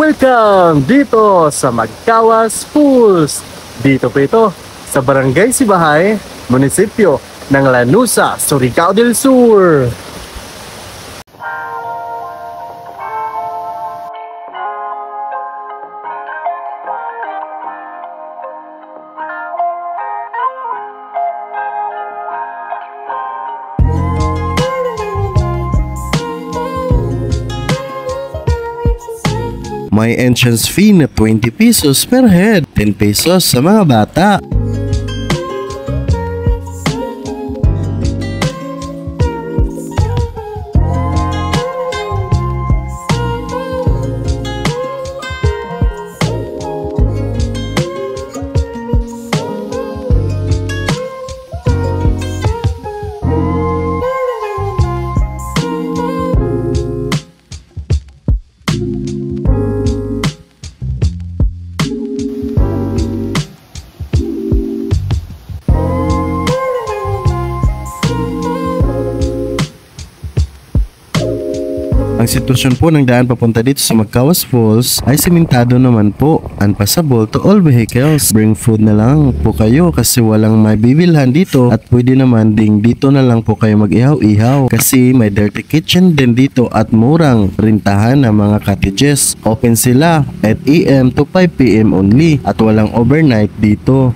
Welcome dito sa Magkawas Pools. Dito po ito sa Barangay Sibahay, munisipyo ng Lanuza, Surigao del Sur. May entrance fee na 20 pesos per head, 10 pesos sa mga bata. Ang sitwasyon po ng daan papunta dito sa Magkawas Falls ay simentado naman po, unpassable to all vehicles. Bring food na lang po kayo kasi walang may bibilhan dito, at pwede naman ding dito na lang po kayo mag-ihaw-ihaw kasi may dirty kitchen din dito at murang rintahan ng mga cottages. Open sila at 8 AM to 5 PM only at walang overnight dito.